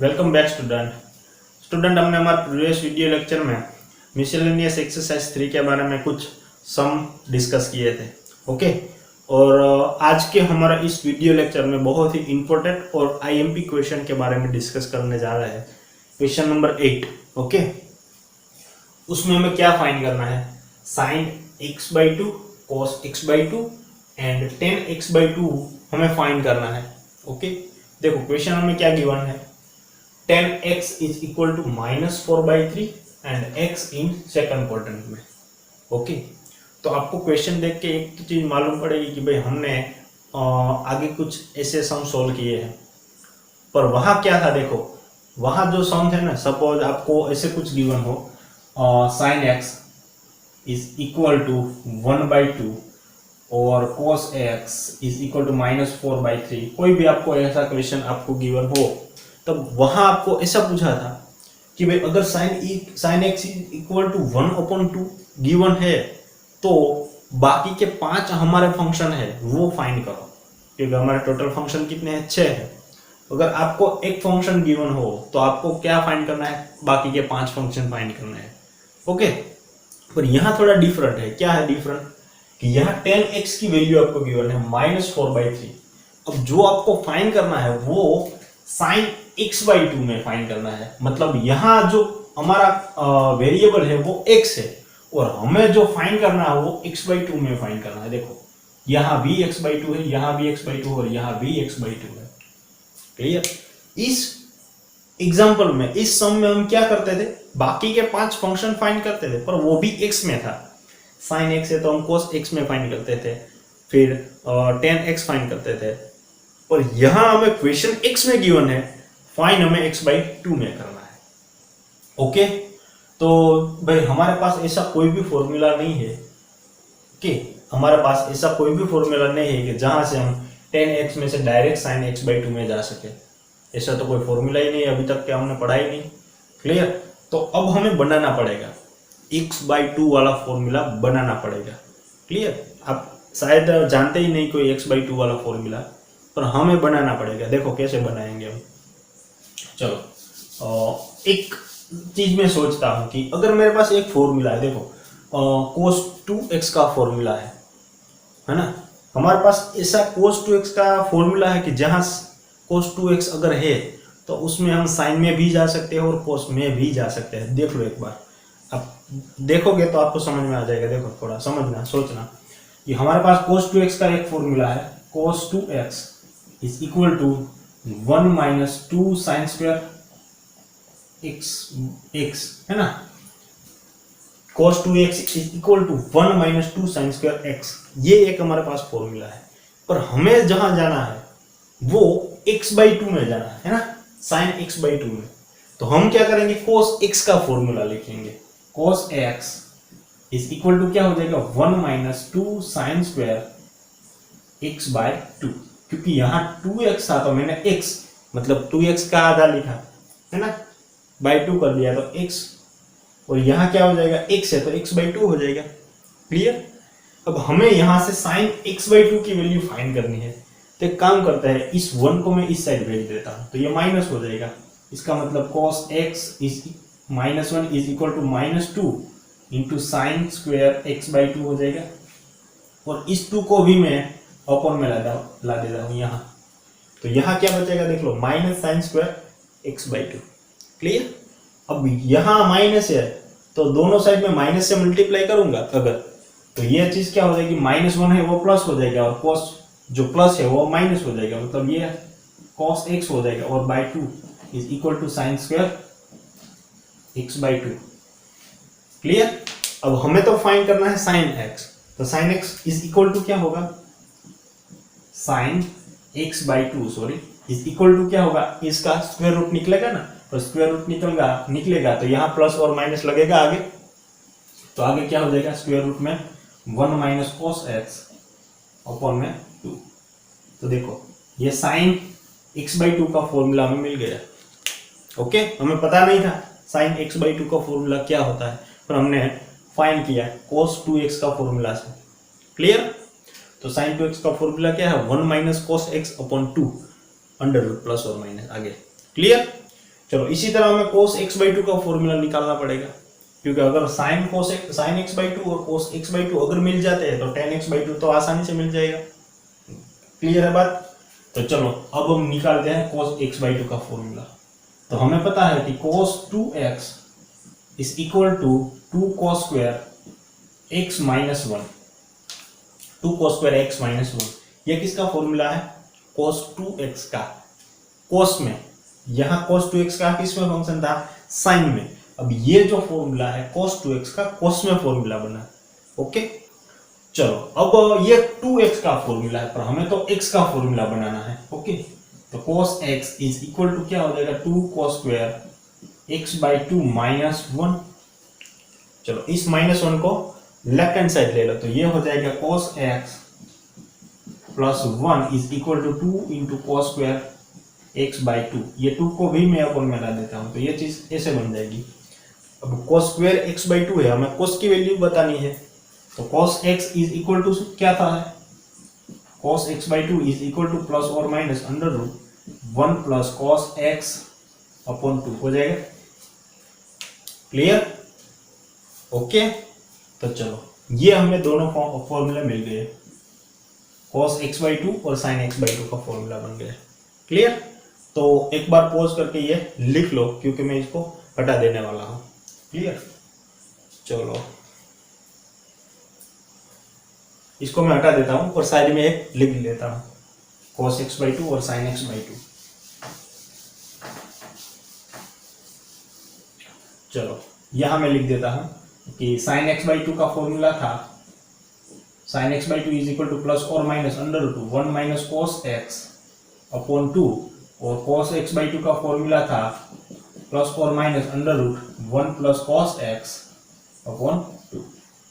Welcome back student हमने हमारे previous video lecture में मिसलेनियस एक्सरसाइज 3 के बारे में कुछ सम डिस्कस किए थे। ओके, और आज के हमारा इस वीडियो लेक्चर में बहुत ही इंपॉर्टेंट और आईएमपी क्वेश्चन के बारे में डिस्कस करने जा रहे हैं। Question number 8। ओके, उसमें हमें क्या फाइंड करना है? Sign x/2 cos x/2 and tan x/2 हमें फाइंड करना है। ओके, देखो क्वेश्चन हमें क्या गिवन है, tan x is equal to -4/3 and x in second quadrant में। ओके, तो आपको क्वेश्चन देख के एक चीज मालूम पड़ेगी कि भाई हमने आगे कुछ ऐसे सम सोल्व किए हैं, पर वहां क्या था? देखो वहां जो सम थे ना, सपोज आपको ऐसे कुछ गिवन हो sin x is equal to 1/2 और cos x is equal to -4/3, कोई भी आपको ऐसा क्वेश्चन आपको गिवन हो, तब वहां आपको ऐसा पूछा था कि भाई अगर sin x is equal to 1/2 given है तो बाकी के 5 हमारे फंक्शन है वो फाइंड करो, क्योंकि हमारे टोटल फंक्शन कितने हैं? 6 है। अगर आपको एक फंक्शन गिवन हो तो आपको क्या फाइंड करना है? बाकी के 5 फंक्शन फाइंड करना है। ओके, पर यहाँ थोड़ा डिफरेंट है। क्या है डिफरेंट? कि यहाँ tan x की वैल्यू आपको गिवन है -4/3। अब जो आपको फाइंड करना है वो sin x/2 में फाइंड करना है। मतलब यहाँ जो हमारा वेरिएबल है वो x है और हमें जो फाइंड करना है वो x/2 में फाइंड करना है। देखो यहाँ भी x/2 है, यहाँ भी x/2 और यहाँ भी x/2 है। क्लियर? इस एग्जाम्पल में, इस सम में हम क्या करते थे? बाकी के 5 फंक्शन फाइंड करते थे, पर वो भी x में था। sin x है तो हम cos x में फाइंड करते थे, फिर tan x फाइंड करते थे, और यहां हमें क्वेश्चन x में गिवन है, फाइंड हमें x/2 में करना है। ओके, तो भाई हमारे पास ऐसा कोई भी फॉर्मूला नहीं है कि हमारे पास ऐसा कोई भी फॉर्मूला नहीं है कि जहां से हम tan x में से डायरेक्ट sin x/2 में जा सके। ऐसा तो कोई फॉर्मूला ही नहीं है, अभी तक क्या हमने पढ़ा ही नहीं। क्लियर? तो अब हमें बनाना पड़ेगा, x/2 वाला फॉर्मूला बनाना पड़ेगा। क्लियर? आप शायद जानते ही नहीं कोई x/2 वाला फॉर्मूला, पर हमें बनाना पड़ेगा। देखो कैसे बनाएंगे हम। चलो एक चीज में सोचता हूं कि अगर मेरे पास एक फॉर्मूला है, देखो cos 2x का फॉर्मूला है ना? हमारे पास ऐसा cos 2x का फॉर्मूला है कि जहां cos 2x अगर है तो उसमें हम sin में भी जा सकते हैं और cos में भी जा सकते हैं। देख लो एक बार, आप देखोगे तो आपको समझ में आ जाएगा। देखो थोड़ा समझना, सोचना कि हमारे पास cos 2x का एक फॉर्मूला है, cos 2x is equal to 1 - 2 sin square x है ना? cos 2x is equal to 1 - 2 sin square x, ये एक हमारे पास फॉर्मूला है। पर हमें जहां जाना है वो x/2 में जाना है ना, sin x/2 में। तो हम क्या करेंगे? cos x का फॉर्मूला लिखेंगे। cos x is equal to क्या हो जाएगा? 1 - 2 sin स्क्वायर x/2, क्योंकि यहाँ 2x था तो मैंने x मतलब 2x का आधा लिखा है ना, बाय 2 कर दिया तो x, और यहाँ क्या हो जाएगा? x है तो x/2 हो जाएगा। क्लियर? अब हमें यहाँ से sin x/2 की वैल्यू फाइंड करनी है, तो एक काम करता है, इस 1 को मैं इस साइड भेज देता हूँ तो ये माइनस हो जाएगा। इसका मतलब cos x is -1 is equal to -2 into sine square x/2 हो जाएगा, और इस 2 को भी मैं अपॉन में ला देता हूँ यहाँ, तो यहाँ क्या बचेगा? देख लो, -sin स्क्वायर x/2। क्लियर? अब यहाँ माइनस है तो दोनों साइड में माइनस से मल्टीप्लाई करूंगा अगर, तो ये चीज क्या हो जाएगी? -1 है वो प्लस हो जाएगा और cos जो प्लस है वो माइनस हो जाएगा, मतलब ये cos x हो जाएगा, और by 2 is equal to sine square x/2। Clear? अब हमें तो फाइंड करना है sin x, तो sin x is equal to क्या होगा? sin x/2 sorry is equal to क्या होगा? इसका स्क्वायर रूट निकलेगा ना, तो स्क्वायर रूट निकलेगा तो यहाँ प्लस और माइनस लगेगा आगे, तो आगे क्या हो जाएगा? स्क्वायर रूट में 1 - cos x अपॉन में 2। तो देखो ये sin x/2 का फॉर्मूला हमें मिल गया। ओके, हमें पता नहीं था sin x/2 का फॉर्मूला क्या होता है, पर हमने फाइंड किया cos 2x का फॉर्मूला से। क्लियर? तो sin 2x का फॉर्मूला क्या है? 1 - cos x upon 2 under root plus और माइनस आगे। क्लियर? चलो इसी तरह हमें cos x/2 का फॉर्मूला निकालना पड़ेगा, क्योंकि अगर sin x/2 और cos x/2 अगर मिल जाते हैं तो tan x/2 तो आसानी से मिल जाएगा। क्लियर है बात? तो चलो अब हम निकालते हैं cos x/2 का फॉर्मूला। तो हमें पता है कि cos 2x is equal to 2 cos square x minus 1, 2 cos square x minus 1। यह किसका फॉर्मूला है? cos 2x का। cos में, यहाँ cos 2x का किस में फंक्शन था? साइन में। अब ये जो फॉर्मूला है cos 2x का cos में फॉर्मूला बना। ओके, चलो अब ये 2x का फॉर्मूला है, पर हमें तो x का फॉर्मूला बनाना है। ओके, तो cos x is equal to क्या हो जाएगा? 2 cos स्क्वायर x/2 माइनस 1। चलो इस माइनस 1 को लेफ्ट हैंड साइड ले लो, तो ये हो जाएगा cos x plus 1 is equal to 2 into cos square x/2। ये 2 को भी मैं अपन में ला देता हूं, तो ये चीज ऐसे बन जाएगी। अब cos स्क्वायर x/2 है, हमें cos की वैल्यू बतानी है, तो cos x is equal to क्या था? cos x/2 is equal to plus और minus under root 1 plus cos x upon 2 हो जाएगा। क्लियर? ओके, तो चलो ये हमें दोनों फॉर्मूला मिल गए, cos x/2 और sin x/2 का फॉर्मूला बन गया। क्लियर? तो एक बार पॉज करके ये लिख लो, क्योंकि मैं इसको हटा देने वाला हूं। क्लियर? चलो इसको मैं हटा देता हूं और साइड में एक लिख लेता हूं, cos x/2 और sin x/2। चलो यहां मैं लिख देता हूं कि sin x/2 का फॉर्मूला था sin x/2 is equal to plus और minus under root 1 minus cos x upon 2, और cos x/2 का फॉर्मूला था प्लस और minus under root 1 plus cos x upon 2।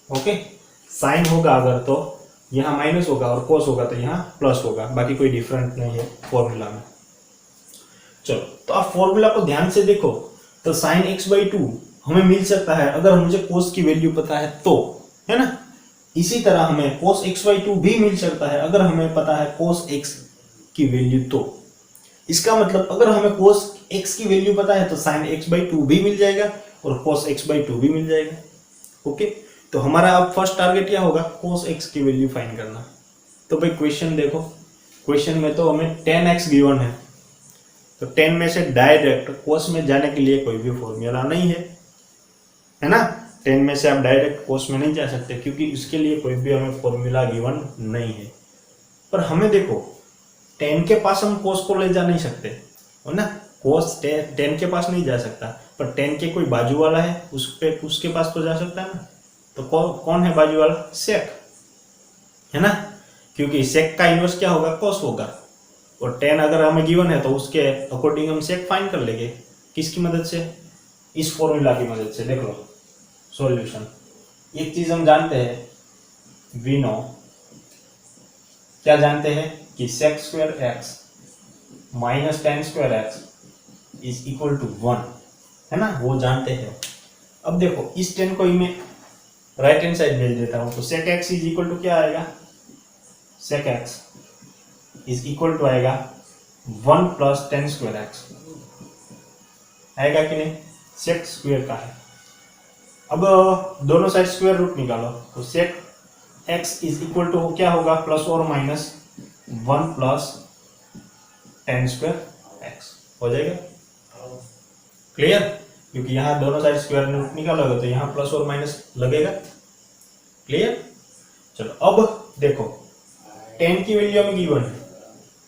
Okay, sine होगा अगर तो यहाँ माइनस होगा और cos होगा तो यहाँ प्लस होगा, बाकी कोई डिफरेंस नहीं है फॉर्मूला में। चलो तो आप फॉर्मूला को ध्यान से देखो, तो sin x/2 हमें मिल सकता है अगर मुझे cos की वैल्यू पता है तो, है ना। इसी तरह हमें cos x/2 भी मिल सकता है अगर हमें पता है cos x की वैल्यू तो। इसका मतलब अगर हमें cos x की वैल्यू पता है तो sin x/2 भी मिल जाएगा और cos x/2 भी मिल जाएगा। ओके, तो हमारा अब फर्स्ट टारगेट क्या होगा? cos x की वैल्यू फाइंड करना। तो भाई क्वेश्चन देखो, क्वेश्चन में तो हमें 10x गिवन है, तो 10 में से डायरेक्ट cos में जाने के लिए कोई भी फॉर्मूला नहीं है ना। 10 में से आप डायरेक्ट cos में नहीं जा सकते, क्योंकि उसके लिए कोई भी हमें फॉर्मूला गिवन नहीं है। पर हमें देखो 10 के पास हम cos को ले जा नहीं सकते, है ना। cos 10 के पास नहीं जा सकता, पर 10 के कोई बाजू वाला है उसके पास तो जा सकता है ना। तो कौन है बाजू वाला? sec, है ना, क्योंकि sec का इनवर्स क्या होगा? cos होगा। और 10 अगर हमें गिवन है तो उसके अकॉर्डिंग हम sec फाइंड कर लेंगे। किसकी मदद से? इस फॉर्मूला की मदद से। देख लो सॉल्यूशन, एक चीज हम जानते हैं, वी नो, क्या जानते हैं कि sec square x minus tan square x is equal to 1, है ना, वो जानते हैं। अब देखो इस 10 को ही मैं राइट हैंड साइड भेज देता हूं, तो sec x is equal to क्या आएगा? sec x is equal to आएगा 1 प्लस tan स्क्वायर x आएगा कि नहीं? sec स्क्वायर का है। अब दोनों साइड स्क्वायर रूट निकालो, तो sec x is equal to क्या होगा? प्लस और minus 1 plus tan square x हो जाएगा। क्लियर? क्योंकि यहाँ दोनों साइड स्क्वायर रूट निकालोगे तो यहाँ प्लस और माइनस लगेगा। क्लियर? चलो अब देखो 10 की वैल्यू हमें गिवन है,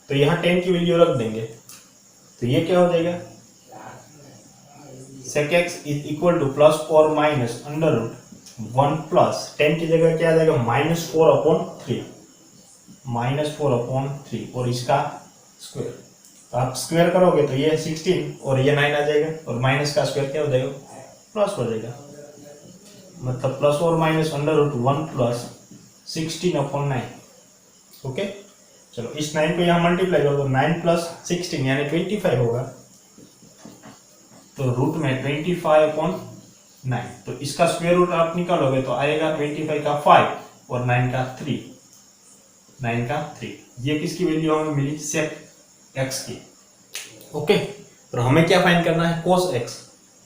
तो यहाँ 10 की वैल्यू रख देंगे, तो ये क्या हो जाएगा? sec x is equal to plus और माइनस अंडर रूट 1 प्लस 10 की जगह क्या आ जाएगा? -4/3, -4/3 और इसका स्क्वायर। तो आप स्क्वायर करोगे तो ये 16 और ये 9 आ जाएगा, और माइनस का स्क्वायर क्या हो जाएगा? प्लस हो जाएगा। मतलब प्लस और minus under root 1 plus 16/9। Okay, चलो इस 9 को यहाँ मल्टीप्लाई करो तो 9 प्लस 16 यानी 25 होगा, तो रूट में 25/9, तो इसका स्क्वायर रूट आप निकालोगे तो आएगा 25 का 5 और 9 का 3, 9 का 3। ये किसकी वैल्यू हमें मिली? sec x की। ओके, और हमें क्या फाइंड करना है, cos x।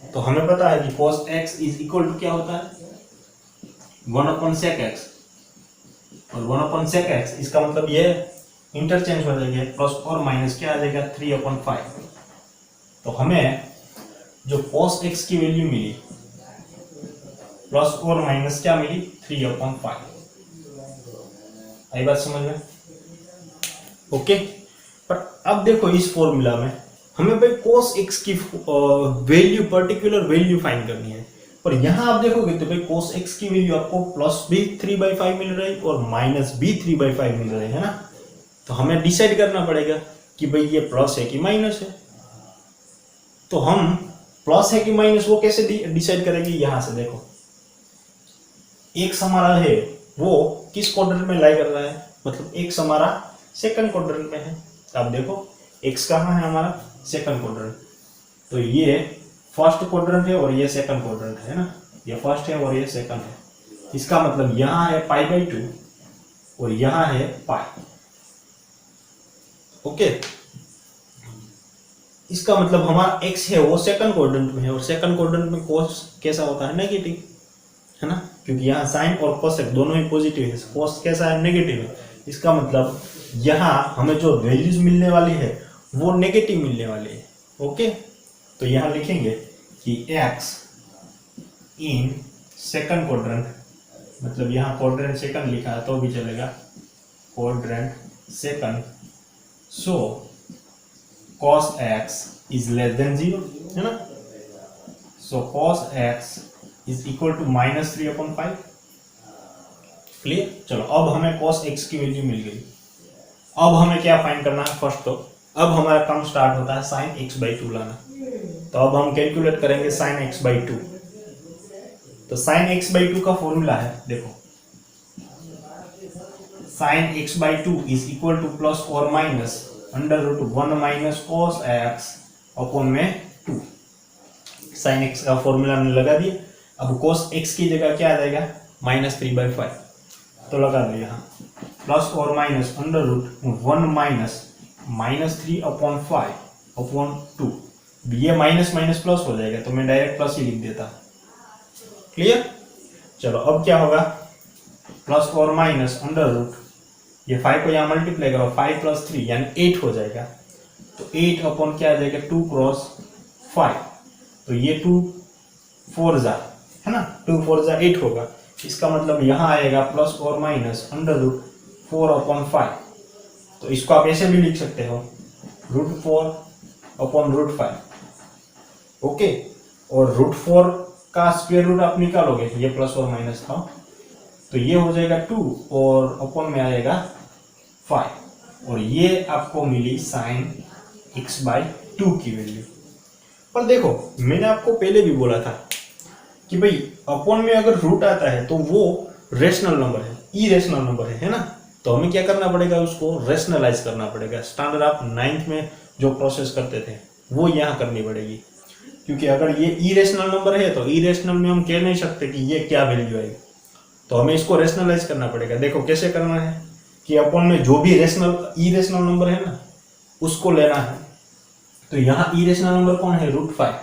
तो हमें पता है कि cos x is equal to क्या होता है, 1/sec x, और 1/sec x इसका मतलब ये इंटरचेंज हो जाएगा, प्लस और माइनस क्या आ जाएगा, 3/5। तो हमें जो cos x की वैल्यू मिली प्लस और माइनस क्या मिली, 3/5। आई बात समझ में? ओके। पर अब देखो इस फॉर्मूला में हमें भाई cos x की वैल्यू, पर्टिकुलर वैल्यू फाइंड करनी है। पर यहां आप देखोगे तो भाई cos x की वैल्यू आपको प्लस भी 3/5 मिल रही और माइनस भी 3/5 मिल रही है ना। तो हमें डिसाइड करना पड़ेगा कि भाई ये प्लस है कि माइनस है। तो हम प्लस है कि माइनस वो कैसे डिसाइड करेंगे, यहां से देखो एक्स हमारा है वो किस क्वाड्रेंट में लाई कर रहा है, मतलब एक्स हमारा सेकंड क्वाड्रेंट में है। आप देखो एक्स कहाँ है हमारा, सेकंड क्वाड्रेंट। तो ये फर्स्ट क्वाड्रेंट है और ये सेकंड क्वाड्रेंट है ना, ये फर्स्ट है और ये सेकंड है। इसका मतलब यहाँ है π/2 और यहाँ है पाई। ओके, इसका मतलब हमारा x है वो सेकंड क्वाड्रेंट में है, और सेकंड क्वाड्रेंट में cos कैसा होता है, नेगेटिव है ना, क्योंकि यहाँ साइन और कोसेक दोनों ही पॉजिटिव है। cos कैसा है, नेगेटिव है। इसका मतलब यहाँ हमें जो वैल्यूज मिलने वाली है वो नेगेटिव मिलने वाली है। ओके, तो यहाँ लिखेंगे कि x इन सेकंड क्वाड्रेंट, मतलब यहाँ क्वाड्रेंट सेकंड लिखा है तो भी चलेगा, quadrant second, so cos x is less than 0 है ना। so cos x is equal to -3/5। Clear. चलो अब हमें cos x की वैल्यू मिल गई। अब हमें क्या फाइंड करना है, फर्स्ट तो अब हमारा काम स्टार्ट होता है sin x/2 लाना। तो अब हम कैलकुलेट करेंगे sin x/2। तो sin x/2 का फॉर्मूला है, देखो sin x/2 is equal to plus और माइनस √1 - cos x अपॉन में 2। sin x का फॉर्मूला हमने लगा दिया। अब cos x की जगह क्या आ जाएगा, -3/5। तो लगा दो यहाँ प्लस और माइनस √1 - -3/5 अपॉन 2। ये माइनस माइनस प्लस हो जाएगा तो मैं डायरेक्ट प्लस ही लिख देता। क्लियर। चलो अब क्या होगा, प्लस और माइनस √ ये 5 को यहाँ मल्टीप्लाई करो, 5 + 3 यानी 8 हो जाएगा। तो 8 अपॉन क्या आ जाएगा, 2 × 5। तो ये 2 4 जा है ना, 2 4 जा 8 होगा। इसका मतलब यहाँ आएगा प्लस और माइनस √4/5। तो इसको आप ऐसे भी लिख सकते हो, √4/5। ओके, और √4 का स्क्वायर रूट आप निकालोगे, ये प्लस और माइनस था, तो ये हो जाएगा 2 और अपॉन में आएगा 5, और ये आपको मिली sin x/2 की वैल्यू। पर देखो मैंने आपको पहले भी बोला था कि भाई अपॉन में अगर रूट आता है तो वो रेशनल नंबर है, इरेशनल नंबर है ना। तो हमें क्या करना पड़ेगा, उसको रेशनलाइज करना पड़ेगा। स्टैंडर्ड आप 9th में जो प्रोसेस करते थे वो यहाँ करनी पड़ेगी, क्योंकि अगर ये इरेशनल नंबर है तो इरेशनल में हम कह नहीं सकते कि ये क्या वैल्यू आएगी, तो हमें इसको रेशनलाइज करना पड़ेगा। देखो कैसे करना है कि अपॉन में जो भी इरेशनल नंबर है ना उसको लेना है। तो यहाँ इरेशनल नंबर कौन है, √5।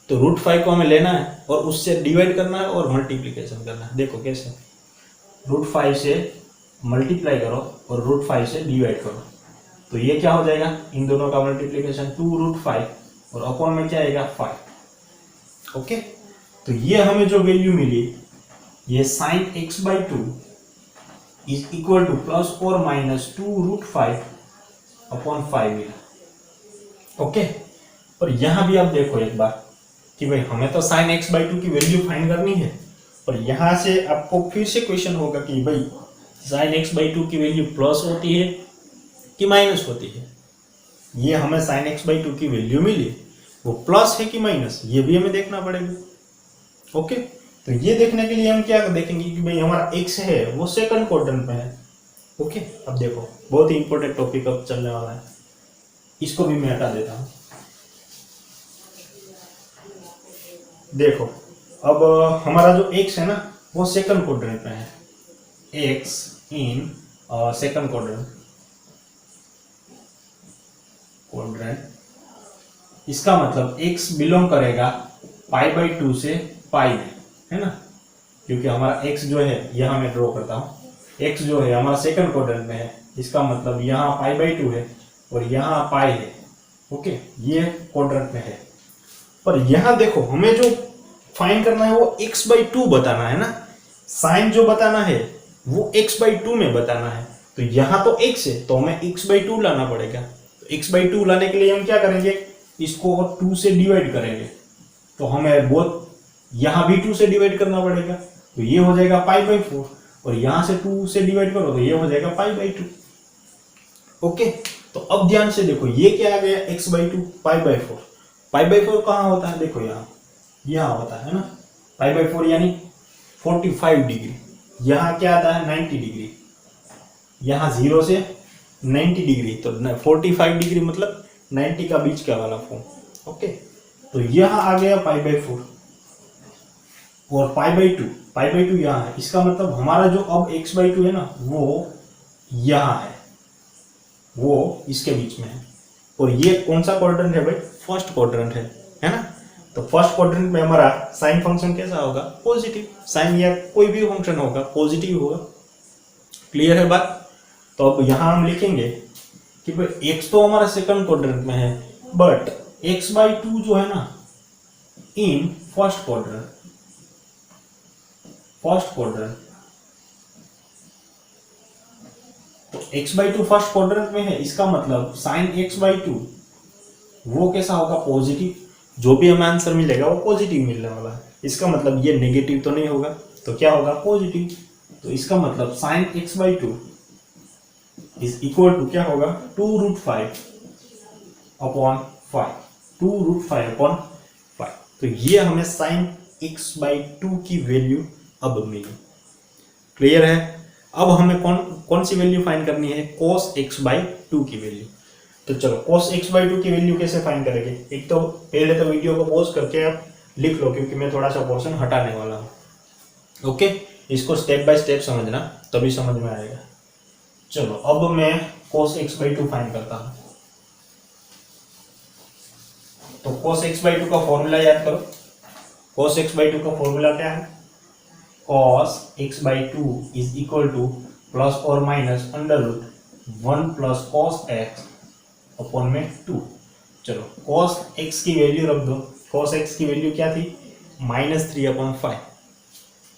तो √5 को हमें लेना है और उससे डिवाइड करना है और मल्टीप्लीकेशन करना है। देखो कैसे, √5 से मल्टीप्लाई करो और √5 से डिवाइड करो, तो ये क्या हो जाएगा, इन दोनों का मल्टीप्लीकेशन 2√5 और अपॉन में क्या आएगा 5। ओके, तो ये हमें जो वैल्यू मिली, ये sin x/2 is equal to plus और माइनस 2√5/5 मिला। ओके, और यहां भी आप देखो एक बार कि भाई हमें तो sin x/2 की वैल्यू फाइंड करनी है, पर यहां से आपको फिर से क्वेश्चन होगा कि भाई sin x/2 की वैल्यू प्लस होती है कि माइनस होती है। ये हमें sin x/2 की वैल्यू मिली, वो प्लस है कि माइनस, ये भी हमें देखना पड़ेगा। ओके, तो ये देखने के लिए हम क्या देखेंगे कि भाई हमारा x है वो सेकंड क्वाड्रेंट में है। ओके, अब देखो बहुत ही इंपॉर्टेंट टॉपिक अब चलने वाला है, इसको भी मैं हटा देता हूं। देखो अब हमारा जो x है ना वो सेकंड क्वाड्रेंट में है, x इन सेकंड क्वाड्रेंट इसका मतलब x बिलोंग करेगा π/2 से पाई में, है ना, क्योंकि हमारा x जो है यहाँ मैं ड्रॉ करता हूँ, x जो है हमारा सेकंड क्वाड्रेंट में है, इसका मतलब यहाँ π/2 है और यहाँ पाई है। ओके, ये क्वाड्रेंट में है। पर यहाँ देखो हमें जो फाइंड करना है वो x/2 बताना है ना, साइन जो बताना है वो x/2 में बताना है। तो यहाँ तो x है तो हमें x/2 लाना पड़ेगा। तो x/2 लाने के लिए हम क्या करेंगे, इसको 2 से डिवाइड करेंगे, तो हमें बहुत यहाँ भी 2 से डिवाइड करना पड़ेगा, तो ये हो जाएगा π/4 और यहाँ से 2 से डिवाइड करो तो ये हो जाएगा π/2। ओके, तो अब ध्यान से देखो ये क्या आ गया, x/2 π/4। π/4 कहाँ होता है, देखो यहाँ होता है ना, π/4 यानी 45 डिग्री। यहाँ क्या आता है 90 डिग्री, यहाँ 0 से 90 डिग्री, तो 45 डिग्री मतलब 90 का बीच का वाला फॉर्म। ओके, तो यहाँ आ गया π/4 और π/2 यहाँ है, इसका मतलब हमारा जो अब x/2 है ना वो यहाँ है, वो इसके बीच में है। और ये कौन सा क्वाड्रेंट है भाई, फर्स्ट क्वाड्रेंट है ना। तो फर्स्ट क्वाड्रेंट में हमारा साइन फंक्शन कैसा होगा, पॉजिटिव। साइन या कोई भी फंक्शन होगा पॉजिटिव होगा। क्लियर है बात। तो अब यहाँ हम लिखेंगे कि भाई x तो हमारा सेकंड क्वाड्रेंट में है, बट x/2 जो है ना इन फर्स्ट क्वाड्रेंट तो x/2 फर्स्ट क्वाड्रेंट में है, इसका मतलब साइन x/2 वो कैसा होगा, पॉजिटिव। जो भी हमें आंसर मिलेगा वो पॉजिटिव मिलने वाला है। इसका मतलब ये नेगेटिव तो नहीं होगा, तो क्या होगा, पॉजिटिव। तो इसका मतलब sign x/2 is equal to क्या होगा, 2√5 अपॉन 5, 2√5 अपॉन 5। तो ये हमें साइन x/2 की वैल्यू अब मिली। क्लियर है। अब हमें कौन सी वैल्यू फाइंड करनी है, cos x/2 की वैल्यू। तो चलो cos x/2 की वैल्यू कैसे फाइंड करेंगे। एक तो पहले तो वीडियो को पॉज करके आप लिख लो, क्योंकि मैं थोड़ा सा पोर्शन हटाने वाला हूँ। ओके, इसको स्टेप बाय स्टेप समझना, तभी समझ में आएगा। चलो अब मैं cos x/2 फाइंड करता हूँ। तो cos x/2 का फॉर्मूला याद करो। cos x/2 का फॉर्मूला क्या है, cos x/2 is equal to plus और minus √1 plus cos x upon में 2। चलो cos x की वैल्यू रख दो। cos x की वैल्यू क्या थी, -3/5।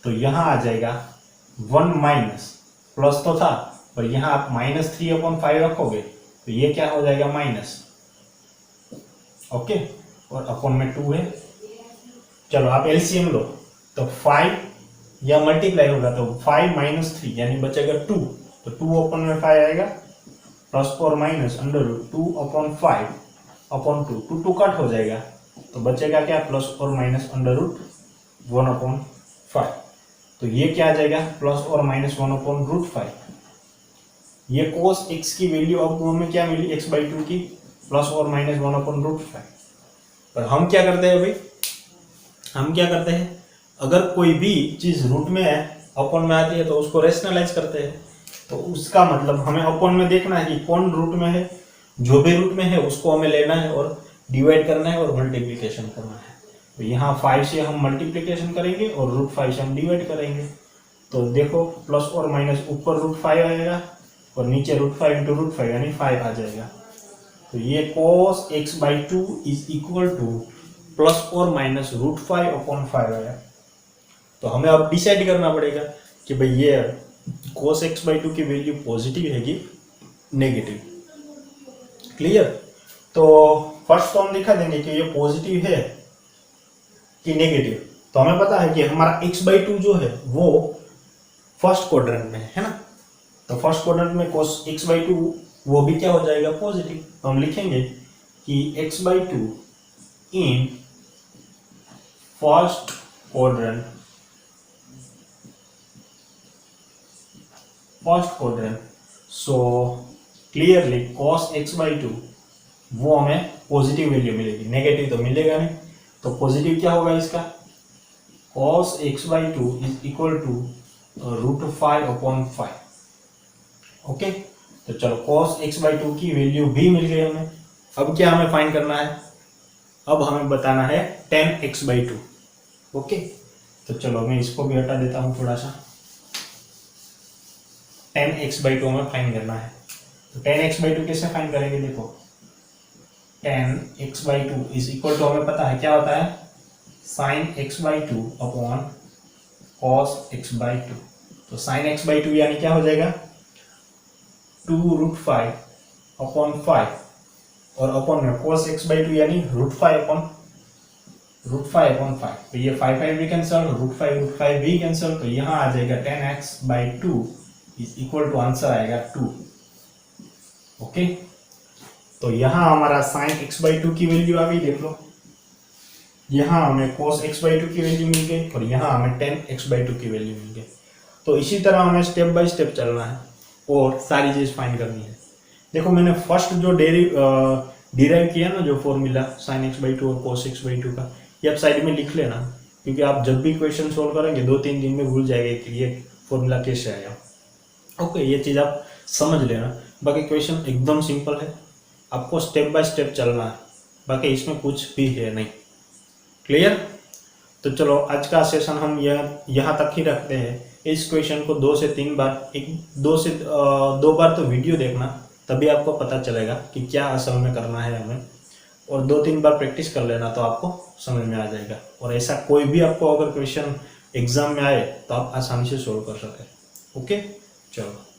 तो यहाँ आ जाएगा 1 माइनस, प्लस तो था पर यहाँ आप -3/5 रखोगे तो ये क्या हो जाएगा, माइनस। ओके, और अपॉन में 2 है। चलो आप एलसीएम लो, तो 5 या मल्टीप्लाई होगा तो 5 - 3 यानी बचेगा 2। तो 2 अपॉन में 5 आएगा, प्लस और माइनस √2/5 अपॉन 2, 2 कट हो जाएगा तो बचेगा क्या, प्लस और माइनस √1/5। तो ये क्या आ जाएगा, प्लस और माइनस 1/5। ये cos x की वैल्यू अब हमें क्या मिली, x/2 की, प्लस और माइनस 1/5। पर हम क्या करते हैं भाई, हम क्या करते हैं, अगर कोई भी चीज रूट में है, अपॉन में आती है, तो उसको रेशनलाइज करते हैं। तो उसका मतलब हमें अपॉन में देखना है कि कौन रूट में है, जो भी रूट में है उसको हमें लेना है और डिवाइड करना है और मल्टीप्लिकेशन करना है। तो यहाँ 5 से हम मल्टीप्लिकेशन करेंगे और √5 से हम डिवाइड करेंगे। तो देखो प्लस और माइनस ऊपर √5 आएगा और नीचे √5 इंटू √5 यानी 5 आ जाएगा। तो ये cos x/2 is equal to plus और माइनस √5/5 आया। तो हमें अब डिसाइड करना पड़ेगा कि भाई ये cos x/2 की वैल्यू पॉजिटिव है कि नेगेटिव। क्लियर। तो फर्स्ट तो हम दिखा देंगे कि ये पॉजिटिव है कि नेगेटिव। तो हमें पता है कि हमारा x/2 जो है वो फर्स्ट क्वाड्रेंट में है ना। तो फर्स्ट क्वाड्रेंट में cos x/2 वो भी क्या हो जाएगा, पॉजिटिव। तो हम लिखेंगे कि x/2 in first quadrant so clearly cos x/2 वो हमें पॉजिटिव वैल्यू मिलेगी, नेगेटिव तो मिलेगा नहीं। तो पॉजिटिव क्या होगा इसका, cos x/2 is equal to √5/5। Okay, तो चलो cos x/2 की वैल्यू भी मिल गई हमें। अब क्या हमें फाइंड करना है, अब हमें बताना है 10x/2। ओके, तो चलो मैं इसको भी हटा देता हूँ थोड़ा सा। 10x/2 हमें फाइंड करना है। तो 10x/2 कैसे फाइंड करेंगे? देखो 10x/2 इज इक्वल टू, हमें पता है क्या होता है, sin x/2 upon cos x/2। तो sin x/2 यानी क्या हो जाएगा, 2√5 अपॉन 5, और अपॉन में cos x/2 यानी √5/5। तो ये 5 भी कैंसल, √5 भी कैंसल, तो यहाँ आ जाएगा 10x/2 is equal to, answer आएगा 2। ओके, तो यहाँ हमारा sin x/2 की वैल्यू आ गई, देख लो। यहाँ हमें cos x/2 की वैल्यू मिल गई, और यहाँ हमें 10x/2 की वैल्यू मिल गई। तो इसी तरह हमें स्टेप बाय स्टेप चलना है और सारी चीज फाइंड करनी है। देखो मैंने फर्स्ट जो डिराइव किया ना, जो फॉर्मूला sin x/2 और cos x/2 का, ये आप साइड में लिख लेना, क्योंकि आप जब भी क्वेश्चन सोल्व करेंगे 2-3 दिन में भूल जाएंगे कि ये फॉर्मूला कैसे आया। ओके, ये चीज़ आप समझ लेना। बाकी क्वेश्चन एकदम सिंपल है, आपको स्टेप बाय स्टेप चलना है, बाकी इसमें कुछ भी है नहीं। क्लियर? तो चलो आज का सेशन हम यहाँ तक ही रखते हैं। इस क्वेश्चन को 2 से 3 बार, 2 बार तो वीडियो देखना, तभी आपको पता चलेगा कि क्या असल में करना है हमें, और 2-3 बार प्रैक्टिस कर लेना तो आपको समझ में आ जाएगा। और ऐसा कोई भी आपको अगर क्वेश्चन एग्जाम में आए तो आप आसानी से सोल्व कर सकें। ओके, चलो।